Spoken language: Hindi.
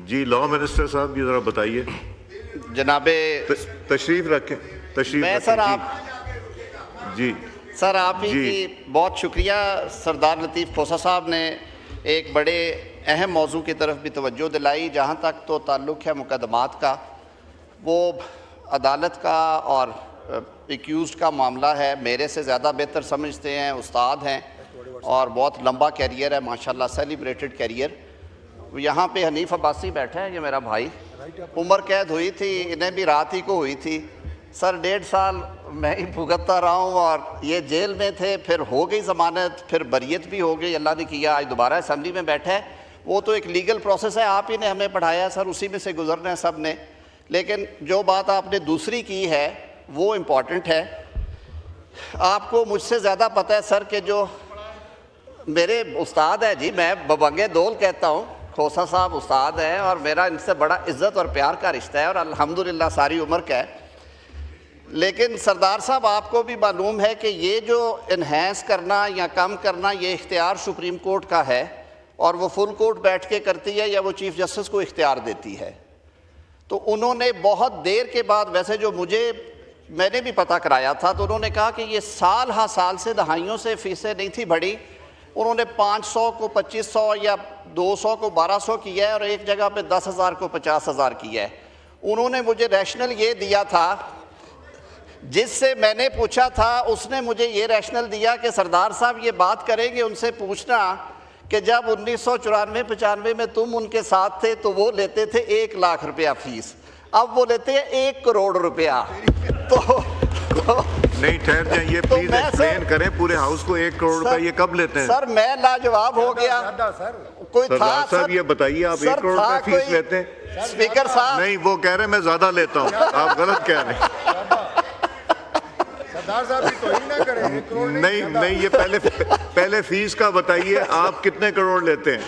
जी लॉ मिनिस्टर साहब ये ज़रा बताइए। जनाबे तशरीफ रखें, तशरीफ मैं रखें। सर आप जी सर आप ही जी। की बहुत शुक्रिया। सरदार लतीफ़ खोसा साहब ने एक बड़े अहम मौजू की तरफ भी तवज्जो दिलाई। जहाँ तक तो ताल्लुक़ है मुकदमात का, वो अदालत का और एक्यूज़ का मामला है, मेरे से ज़्यादा बेहतर समझते हैं, उस्ताद हैं और बहुत लंबा कैरियर है माशाल्लाह, सेलिब्रेटेड कैरियर। यहाँ पे हनीफ अब्बासी बैठा है, ये मेरा भाई, उम्र कैद हुई थी, इन्हें भी रात ही को हुई थी सर। 1.5 साल मैं ही भुगतता रहा हूँ और ये जेल में थे, फिर हो गई ज़मानत, फिर बरियत भी हो गई, अल्लाह ने किया, आज दोबारा असम्बली में बैठा है। वो तो एक लीगल प्रोसेस है, आप ही ने हमें पढ़ाया सर, उसी में से गुजरना है सब ने। लेकिन जो बात आपने दूसरी की है वो इम्पॉर्टेंट है। आपको मुझसे ज़्यादा पता है सर कि जो मेरे उस्ताद हैं जी, मैं बबंगे दौल कहता हूँ, खोसा साहब उस्ताद हैं और मेरा इनसे बड़ा इज़्ज़त और प्यार का रिश्ता है और अल्हम्दुलिल्लाह सारी उम्र का है। लेकिन सरदार साहब आपको भी मालूम है कि ये जो इन्हेंस करना या कम करना, ये इख्तियार सुप्रीम कोर्ट का है और वो फुल कोर्ट बैठ के करती है या वो चीफ़ जस्टिस को इख्तियार देती है। तो उन्होंने बहुत देर के बाद, वैसे जो मैंने भी पता कराया था, तो उन्होंने कहा कि ये साल हा साल से दहाइयों से फीसें नहीं थी बढ़ी। उन्होंने 500 को 2500 या 200 को 1200 किया है और एक जगह पे 10,000 को 50,000 किया है। उन्होंने मुझे रैशनल ये दिया था, जिससे मैंने पूछा था उसने मुझे ये रैशनल दिया कि सरदार साहब ये बात करेंगे उनसे पूछना कि जब 1994-95 में तुम उनके साथ थे तो वो लेते थे 1 लाख रुपया फीस, अब वो लेते हैं 1 करोड़ रुपया। तो नहीं ठहर जाए, ये तो प्लीज एक्सप्लेन करें पूरे हाउस को 1 करोड़ रुपए ये कब लेते हैं? सर मैं लाजवाब हो गया। कोई था सरदार साहब ये बताइए, आप 1 करोड़ रुपए फीस लेते हैं? स्पीकर साहब नहीं, वो कह रहे हैं मैं ज्यादा लेता हूँ, आप गलत कह रहे हैं। सरदार साहब भी तो ही ना करें, 1 करोड़ नहीं, ये पहले फीस का बताइए, आप कितने करोड़ लेते हैं?